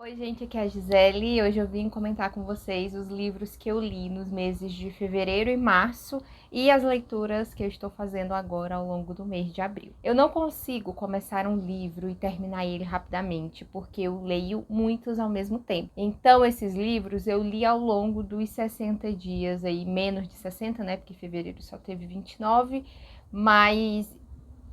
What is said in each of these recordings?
Oi, gente, aqui é a Gisele e hoje eu vim comentar com vocês os livros que eu li nos meses de fevereiro e março e as leituras que eu estou fazendo agora ao longo do mês de abril. Eu não consigo começar um livro e terminar ele rapidamente, porque eu leio muitos ao mesmo tempo. Então, esses livros eu li ao longo dos 60 dias, aí menos de 60, né, porque fevereiro só teve 29, mas...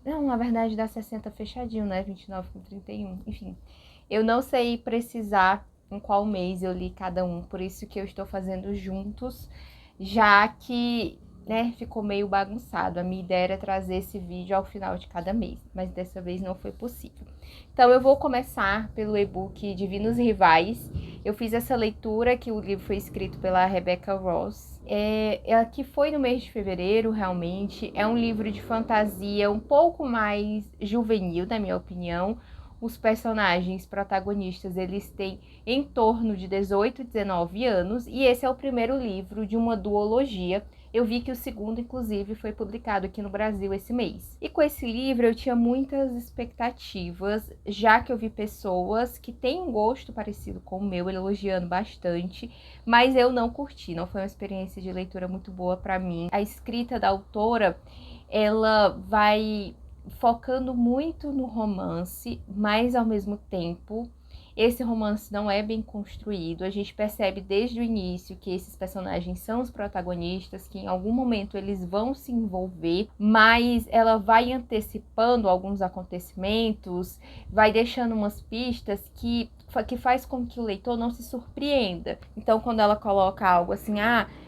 Não, na verdade dá 60 fechadinho, né, 29 com 31, enfim. Eu não sei precisar em qual mês eu li cada um, por isso que eu estou fazendo juntos, já que, né, ficou meio bagunçado. A minha ideia era trazer esse vídeo ao final de cada mês, mas dessa vez não foi possível. Então eu vou começar pelo e-book Divinos Rivais. Eu fiz essa leitura, que o livro foi escrito pela Rebecca Ross. Que foi no mês de fevereiro, realmente. É um livro de fantasia um pouco mais juvenil, na minha opinião. Os personagens protagonistas, eles têm em torno de 18 e 19 anos, e esse é o primeiro livro de uma duologia. Eu vi que o segundo, inclusive, foi publicado aqui no Brasil esse mês. E com esse livro eu tinha muitas expectativas, já que eu vi pessoas que têm um gosto parecido com o meu, elogiando bastante, mas eu não curti, não foi uma experiência de leitura muito boa para mim. A escrita da autora, ela vai focando muito no romance, mas ao mesmo tempo esse romance não é bem construído. A gente percebe desde o início que esses personagens são os protagonistas, que em algum momento eles vão se envolver, mas ela vai antecipando alguns acontecimentos, vai deixando umas pistas que faz com que o leitor não se surpreenda. Então, quando ela coloca algo assim,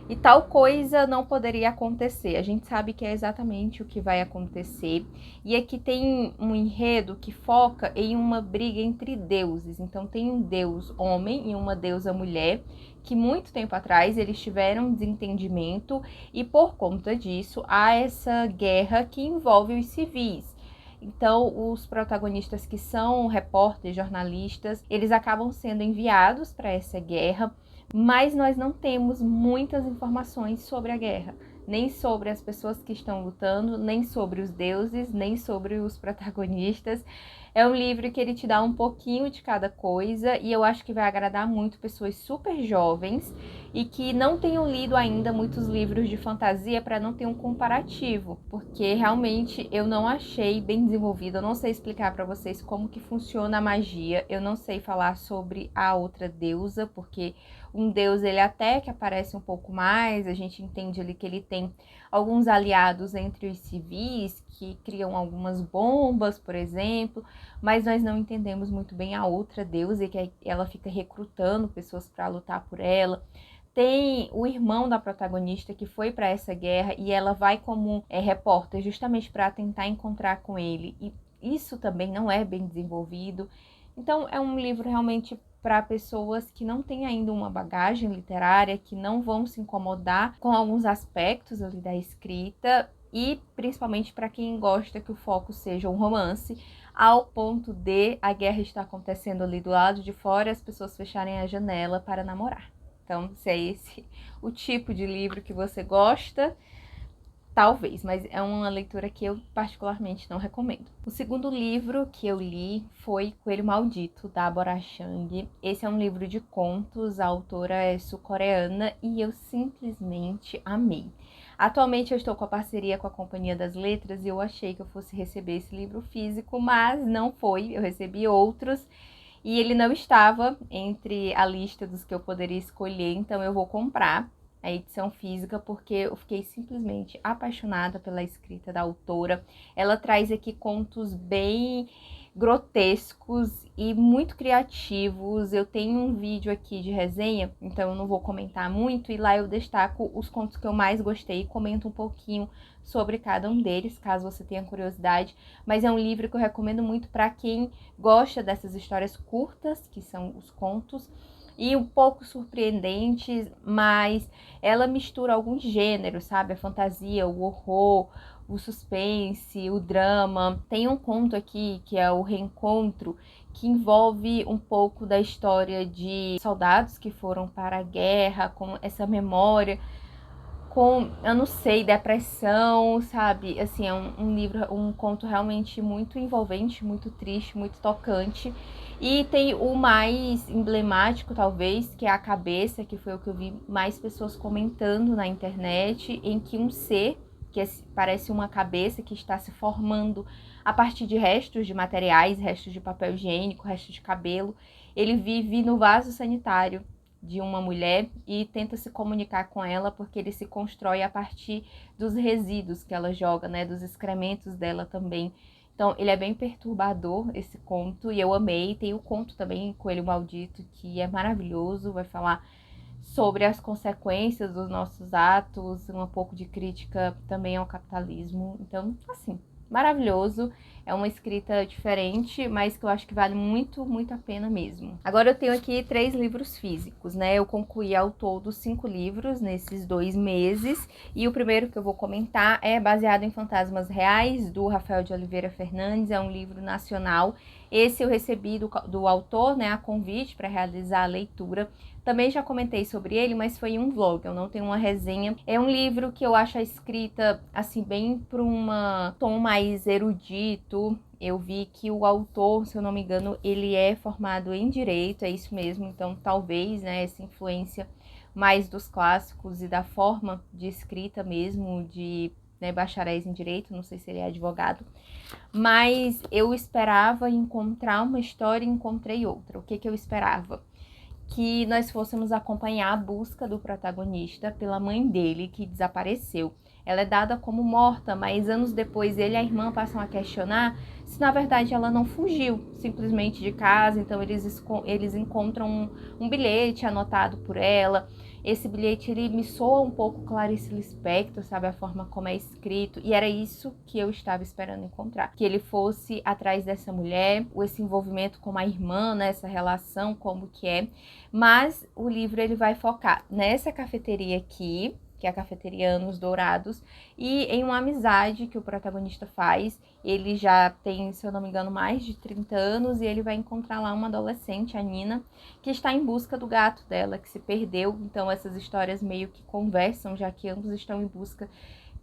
e tal coisa não poderia acontecer, a gente sabe que é exatamente o que vai acontecer. E aqui tem um enredo que foca em uma briga entre deuses. Então tem um deus homem e uma deusa mulher, que muito tempo atrás eles tiveram um desentendimento, e por conta disso há essa guerra que envolve os civis. Então, os protagonistas, que são repórteres, jornalistas, eles acabam sendo enviados para essa guerra, mas nós não temos muitas informações sobre a guerra, nem sobre as pessoas que estão lutando, nem sobre os deuses, nem sobre os protagonistas. É um livro que ele te dá um pouquinho de cada coisa, e eu acho que vai agradar muito pessoas super jovens e que não tenham lido ainda muitos livros de fantasia, para não ter um comparativo, porque realmente eu não achei bem desenvolvido. Eu não sei explicar para vocês como que funciona a magia, eu não sei falar sobre a outra deusa, porque um deus, ele até que aparece um pouco mais, a gente entende ali que ele tem alguns aliados entre os civis, que criam algumas bombas, por exemplo, mas nós não entendemos muito bem a outra deusa, e que ela fica recrutando pessoas para lutar por ela. Tem o irmão da protagonista que foi para essa guerra, e ela vai como repórter justamente para tentar encontrar com ele, e isso também não é bem desenvolvido. Então é um livro realmente para pessoas que não têm ainda uma bagagem literária, que não vão se incomodar com alguns aspectos ali da escrita, e principalmente para quem gosta que o foco seja um romance, ao ponto de a guerra estar acontecendo ali do lado de fora e as pessoas fecharem a janela para namorar. Então, se é esse o tipo de livro que você gosta, talvez, mas é uma leitura que eu particularmente não recomendo. O segundo livro que eu li foi Coelho Maldito, da Bora Chang. Esse é um livro de contos, a autora é sul-coreana e eu simplesmente amei. Atualmente eu estou com a parceria com a Companhia das Letras e eu achei que eu fosse receber esse livro físico, mas não foi, eu recebi outros. E ele não estava entre a lista dos que eu poderia escolher, então eu vou comprar a edição física, porque eu fiquei simplesmente apaixonada pela escrita da autora. Ela traz aqui contos bem grotescos e muito criativos. Eu tenho um vídeo aqui de resenha, então eu não vou comentar muito, e lá eu destaco os contos que eu mais gostei e comento um pouquinho sobre cada um deles, caso você tenha curiosidade. Mas é um livro que eu recomendo muito para quem gosta dessas histórias curtas, que são os contos, e um pouco surpreendentes, mas ela mistura alguns gêneros, sabe? A fantasia, o horror, o suspense, o drama. Tem um conto aqui que é o Reencontro, que envolve um pouco da história de soldados que foram para a guerra, com essa memória, com, eu não sei, depressão, sabe? Assim, é um livro, um conto realmente muito envolvente, muito triste, muito tocante. E tem o mais emblemático, talvez, que é a cabeça, que foi o que eu vi mais pessoas comentando na internet, em que um ser, que parece uma cabeça que está se formando a partir de restos de materiais, restos de papel higiênico, restos de cabelo, ele vive no vaso sanitário de uma mulher e tenta se comunicar com ela, porque ele se constrói a partir dos resíduos que ela joga, né, dos excrementos dela também. Então, ele é bem perturbador, esse conto, e eu amei. Tem o conto também, Coelho Maldito, que é maravilhoso, vai falar sobre as consequências dos nossos atos, um pouco de crítica também ao capitalismo. Então, assim, maravilhoso. É uma escrita diferente, mas que eu acho que vale muito, muito a pena mesmo. Agora eu tenho aqui 3 livros físicos, né? Eu concluí ao todo 5 livros nesses 2 meses. E o primeiro que eu vou comentar é baseado em Fantasmas Reais, do Rafael de Oliveira Fernandes. É um livro nacional. Esse eu recebi do autor, né, a convite para realizar a leitura. Também já comentei sobre ele, mas foi em um vlog, eu não tenho uma resenha. É um livro que eu acho a escrita, assim, bem para um tom mais erudito. Eu vi que o autor, se eu não me engano, ele é formado em Direito, é isso mesmo. Então, talvez, né, essa influência mais dos clássicos e da forma de escrita mesmo, de, né, bacharéis em Direito, não sei se ele é advogado. Mas eu esperava encontrar uma história e encontrei outra. O que eu esperava? Que nós fôssemos acompanhar a busca do protagonista pela mãe dele, que desapareceu. Ela é dada como morta, mas anos depois ele e a irmã passam a questionar se na verdade ela não fugiu simplesmente de casa. Então eles encontram um bilhete anotado por ela. Esse bilhete, ele me soa um pouco Clarice Lispector, sabe? A forma como é escrito. E era isso que eu estava esperando encontrar. Que ele fosse atrás dessa mulher, esse envolvimento com a irmã, né? Essa relação, como que é. Mas o livro, ele vai focar nessa cafeteria aqui, que é a cafeteria Anos Dourados, e em uma amizade que o protagonista faz. Ele já tem, se eu não me engano, mais de 30 anos, e ele vai encontrar lá uma adolescente, a Nina, que está em busca do gato dela, que se perdeu. Então essas histórias meio que conversam, já que ambos estão em busca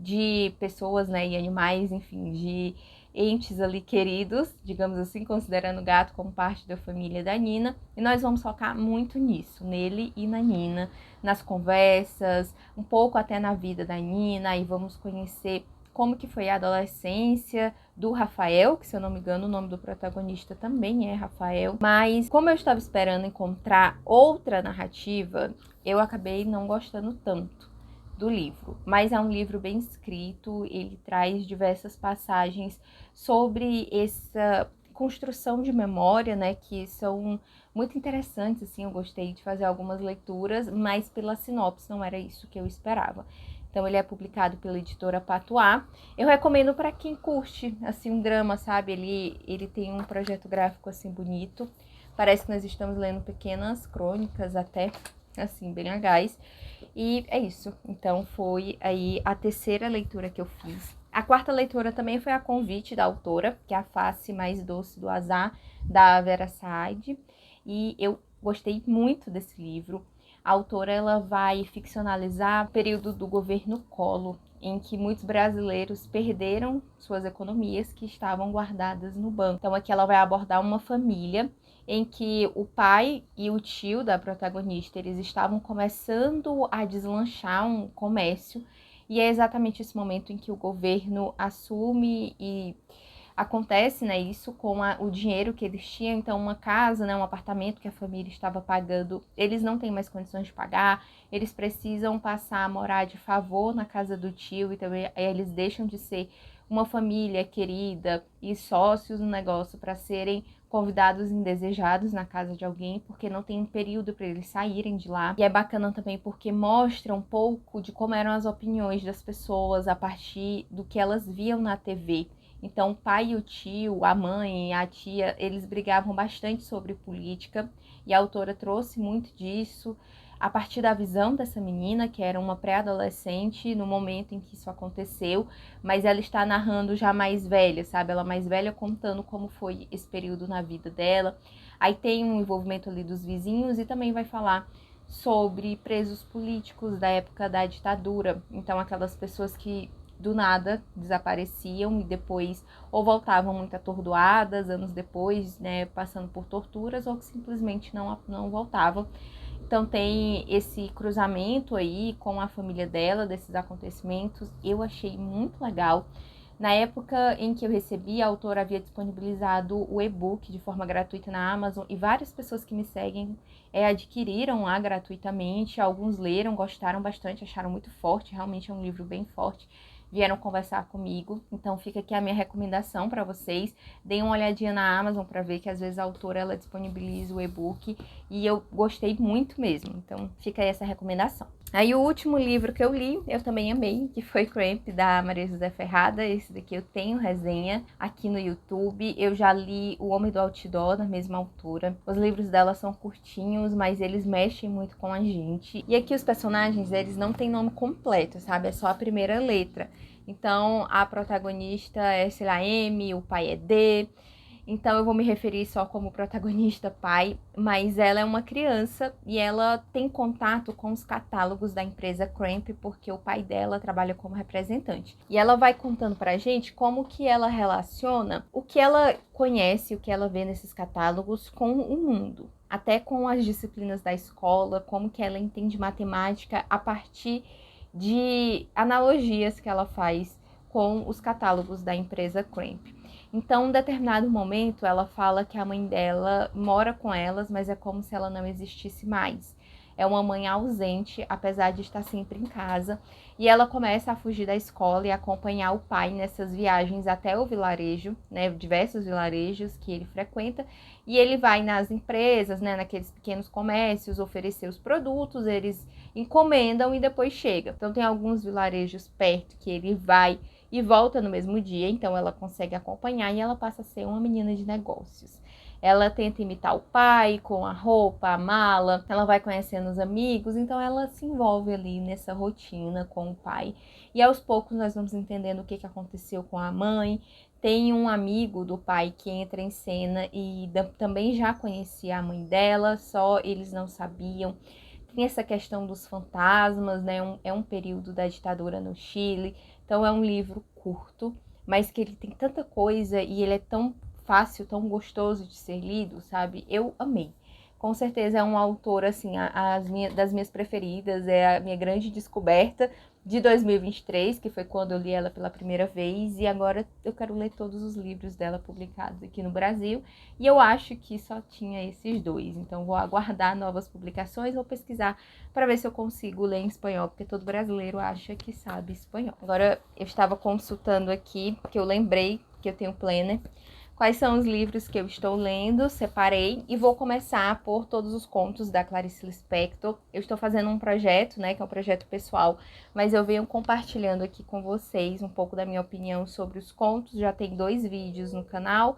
de pessoas, né, e animais, enfim, de entes ali queridos, digamos assim, considerando o gato como parte da família da Nina. E nós vamos focar muito nisso, nele e na Nina, nas conversas, um pouco até na vida da Nina, e vamos conhecer como que foi a adolescência do Rafael, que se eu não me engano o nome do protagonista também é Rafael. Mas como eu estava esperando encontrar outra narrativa, eu acabei não gostando tanto do livro. Mas é um livro bem escrito, ele traz diversas passagens sobre essa construção de memória, né, que são muito interessantes, assim, eu gostei de fazer algumas leituras, mas pela sinopse não era isso que eu esperava. Então ele é publicado pela editora Patois. Eu recomendo para quem curte, assim, um drama, sabe? Ele tem um projeto gráfico, assim, bonito. Parece que nós estamos lendo pequenas crônicas até, assim, bem legais. E é isso. Então foi aí a terceira leitura que eu fiz. A quarta leitura também foi a convite da autora, que é A Face Mais Doce do Azar, da Vera Saad. E eu gostei muito desse livro. A autora, ela vai ficcionalizar o período do governo Collor, em que muitos brasileiros perderam suas economias que estavam guardadas no banco. Então aqui ela vai abordar uma família em que o pai e o tio da protagonista, eles estavam começando a deslanchar um comércio, e é exatamente esse momento em que o governo assume e acontece, né, isso com o dinheiro que eles tinham. Então uma casa, né, um apartamento que a família estava pagando, eles não têm mais condições de pagar, eles precisam passar a morar de favor na casa do tio, e também eles deixam de ser uma família querida e sócios no negócio para serem convidados indesejados na casa de alguém, porque não tem um período para eles saírem de lá. E é bacana também porque mostra um pouco de como eram as opiniões das pessoas a partir do que elas viam na TV. Então, o pai e o tio, a mãe, a tia, eles brigavam bastante sobre política, e a autora trouxe muito disso a partir da visão dessa menina, que era uma pré-adolescente no momento em que isso aconteceu, mas ela está narrando já mais velha, sabe? Ela mais velha contando como foi esse período na vida dela. Aí tem um envolvimento ali dos vizinhos, e também vai falar sobre presos políticos da época da ditadura. Então, aquelas pessoas que do nada desapareciam e depois ou voltavam muito atordoadas anos depois, né, passando por torturas, ou que simplesmente não voltavam. Então tem esse cruzamento aí com a família dela, desses acontecimentos. Eu achei muito legal. Na época em que eu recebi, a autora havia disponibilizado o e-book de forma gratuita na Amazon e várias pessoas que me seguem adquiriram lá gratuitamente. Alguns leram, gostaram bastante, acharam muito forte, realmente é um livro bem forte. Vieram conversar comigo, então fica aqui a minha recomendação para vocês. Deem uma olhadinha na Amazon para ver que às vezes a autora ela disponibiliza o e-book e eu gostei muito mesmo, então fica aí essa recomendação. Aí o último livro que eu li, eu também amei, que foi Cramp, da Maria José Ferrada. Esse daqui eu tenho resenha aqui no YouTube. Eu já li O Homem do Outdoor, da mesma autora. Os livros dela são curtinhos, mas eles mexem muito com a gente. E aqui os personagens, eles não têm nome completo, sabe? É só a primeira letra. Então, a protagonista é, sei lá, M, o pai é D. Então eu vou me referir só como protagonista pai, mas ela é uma criança e ela tem contato com os catálogos da empresa Cramp porque o pai dela trabalha como representante. E ela vai contando pra gente como que ela relaciona o que ela conhece, o que ela vê nesses catálogos com o mundo. Até com as disciplinas da escola, como que ela entende matemática a partir de analogias que ela faz com os catálogos da empresa Cramp. Então, em determinado momento, ela fala que a mãe dela mora com elas, mas é como se ela não existisse mais. É uma mãe ausente, apesar de estar sempre em casa. E ela começa a fugir da escola e acompanhar o pai nessas viagens até o vilarejo, né, diversos vilarejos que ele frequenta. E ele vai nas empresas, né, naqueles pequenos comércios, oferecer os produtos, eles encomendam e depois chega. Então, tem alguns vilarejos perto que ele vai e volta no mesmo dia, então ela consegue acompanhar e ela passa a ser uma menina de negócios. Ela tenta imitar o pai com a roupa, a mala, ela vai conhecendo os amigos, então ela se envolve ali nessa rotina com o pai. E aos poucos nós vamos entendendo o que aconteceu com a mãe. Tem um amigo do pai que entra em cena e também já conhecia a mãe dela, só eles não sabiam. Tem essa questão dos fantasmas, né? É um período da ditadura no Chile. Então é um livro curto, mas que ele tem tanta coisa e ele é tão fácil, tão gostoso de ser lido, sabe? Eu amei. Com certeza é um autor, assim, das minhas preferidas, é a minha grande descoberta de 2023, que foi quando eu li ela pela primeira vez, e agora eu quero ler todos os livros dela publicados aqui no Brasil, e eu acho que só tinha esses dois, então vou aguardar novas publicações, vou pesquisar para ver se eu consigo ler em espanhol, porque todo brasileiro acha que sabe espanhol. Agora, eu estava consultando aqui, porque eu lembrei que eu tenho planner, quais são os livros que eu estou lendo, separei e vou começar por todos os contos da Clarice Lispector. Eu estou fazendo um projeto, né, que é um projeto pessoal, mas eu venho compartilhando aqui com vocês um pouco da minha opinião sobre os contos, já tem 2 vídeos no canal,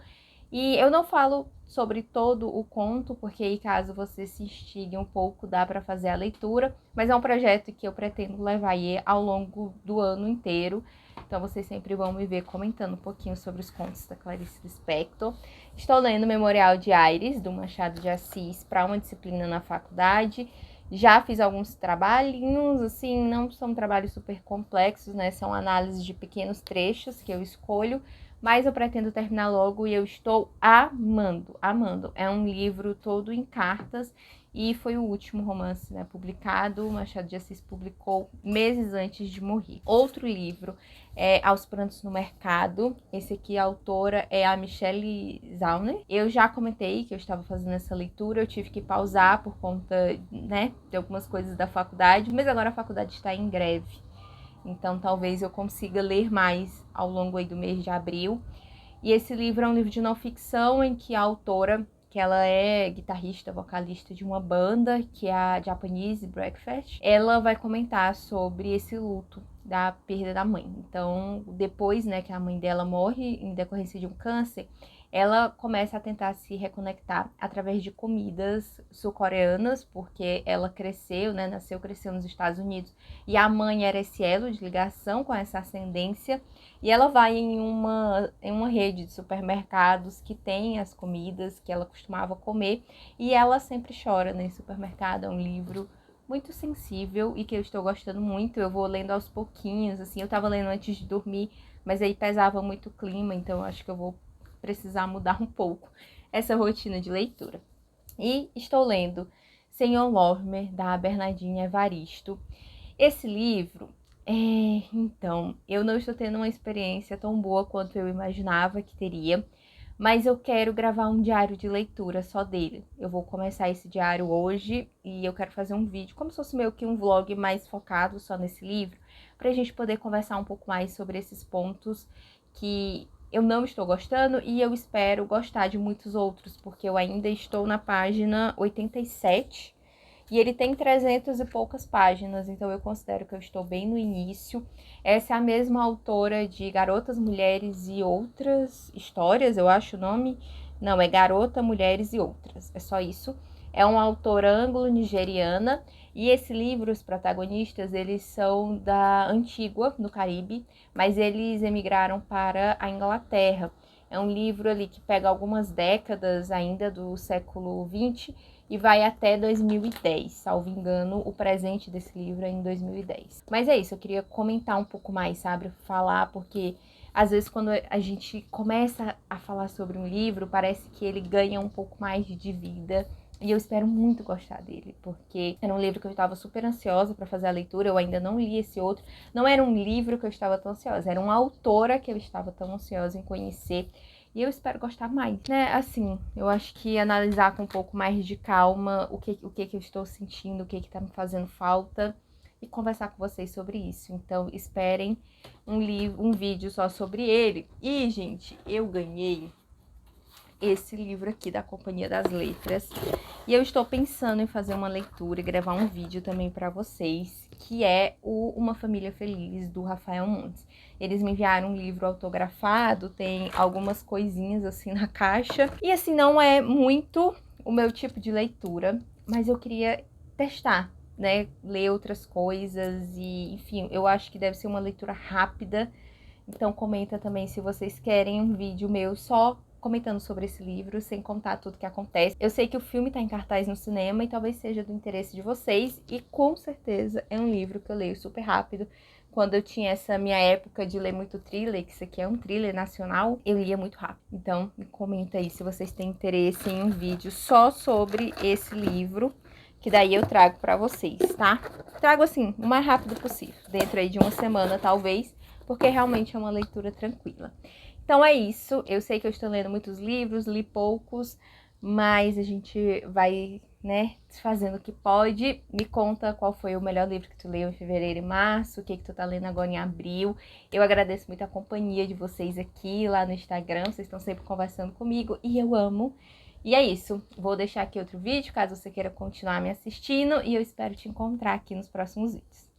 e eu não falo sobre todo o conto, porque aí caso você se instigue um pouco, dá para fazer a leitura, mas é um projeto que eu pretendo levar aí ao longo do ano inteiro. Então vocês sempre vão me ver comentando um pouquinho sobre os contos da Clarice Lispector. Estou lendo Memorial de Aires, do Machado de Assis, para uma disciplina na faculdade. Já fiz alguns trabalhinhos, assim, não são trabalhos super complexos, né? São análises de pequenos trechos que eu escolho, mas eu pretendo terminar logo e eu estou amando, amando. É um livro todo em cartas e foi o último romance, né, publicado. Machado de Assis publicou meses antes de morrer. Outro livro é Aos Prantos no Mercado. Esse aqui, a autora é a Michelle Zauner. Eu já comentei que eu estava fazendo essa leitura, eu tive que pausar por conta, né, de algumas coisas da faculdade, mas agora a faculdade está em greve. Então, talvez eu consiga ler mais ao longo aí do mês de abril. E esse livro é um livro de não ficção em que a autora, que ela é guitarrista, vocalista de uma banda, que é a Japanese Breakfast, ela vai comentar sobre esse luto da perda da mãe. Então, depois, né, que a mãe dela morre em decorrência de um câncer, ela começa a tentar se reconectar através de comidas sul-coreanas, porque ela cresceu, né, cresceu nos Estados Unidos, e a mãe era esse elo de ligação com essa ascendência, e ela vai em uma rede de supermercados que tem as comidas que ela costumava comer, e ela sempre chora nesse supermercado. É um livro muito sensível e que eu estou gostando muito. Eu vou lendo aos pouquinhos, assim, eu tava lendo antes de dormir, mas aí pesava muito o clima, então eu acho que eu vou precisar mudar um pouco essa rotina de leitura. E estou lendo Senhor Lorimer, da Bernardine Evaristo. Esse livro, então, eu não estou tendo uma experiência tão boa quanto eu imaginava que teria, mas eu quero gravar um diário de leitura só dele. Eu vou começar esse diário hoje e eu quero fazer um vídeo, como se fosse meio que um vlog mais focado só nesse livro, para a gente poder conversar um pouco mais sobre esses pontos que eu não estou gostando e eu espero gostar de muitos outros, porque eu ainda estou na página 87 e ele tem 300 e poucas páginas, então eu considero que eu estou bem no início. Essa é a mesma autora de Garotas, Mulheres e Outras Histórias, eu acho o nome. Não, é Garota, Mulheres e Outras, é só isso. É uma autora anglo-nigeriana e esse livro, os protagonistas, eles são da Antígua, no Caribe, mas eles emigraram para a Inglaterra. É um livro ali que pega algumas décadas ainda do século XX e vai até 2010, salvo engano, o presente desse livro é em 2010. Mas é isso, eu queria comentar um pouco mais, sabe? Falar, porque às vezes quando a gente começa a falar sobre um livro, parece que ele ganha um pouco mais de vida. E eu espero muito gostar dele, porque era um livro que eu estava super ansiosa para fazer a leitura, eu ainda não li esse outro. Não era um livro que eu estava tão ansiosa, era uma autora que eu estava tão ansiosa em conhecer. E eu espero gostar mais, né? Assim, eu acho que analisar com um pouco mais de calma o que eu estou sentindo, o que tá me fazendo falta e conversar com vocês sobre isso. Então, esperem um vídeo só sobre ele. E, gente, eu ganhei esse livro aqui da Companhia das Letras. E eu estou pensando em fazer uma leitura e gravar um vídeo também para vocês, que é o Uma Família Feliz, do Rafael Montes. Eles me enviaram um livro autografado, tem algumas coisinhas assim na caixa. E assim, não é muito o meu tipo de leitura, mas eu queria testar, né? Ler outras coisas e, enfim, eu acho que deve ser uma leitura rápida. Então comenta também se vocês querem um vídeo meu só comentando sobre esse livro, sem contar tudo que acontece. Eu sei que o filme tá em cartaz no cinema e talvez seja do interesse de vocês, e com certeza é um livro que eu leio super rápido. Quando eu tinha essa minha época de ler muito thriller, que isso aqui é um thriller nacional, eu lia muito rápido. Então, me comenta aí se vocês têm interesse em um vídeo só sobre esse livro, que daí eu trago pra vocês, tá? Trago assim, o mais rápido possível, dentro aí de uma semana talvez, porque realmente é uma leitura tranquila. Então é isso, eu sei que eu estou lendo muitos livros, li poucos, mas a gente vai, né, fazendo o que pode. Me conta qual foi o melhor livro que tu leu em fevereiro e março, o que tu tá lendo agora em abril. Eu agradeço muito a companhia de vocês aqui, lá no Instagram, vocês estão sempre conversando comigo e eu amo. E é isso, vou deixar aqui outro vídeo, caso você queira continuar me assistindo, e eu espero te encontrar aqui nos próximos vídeos.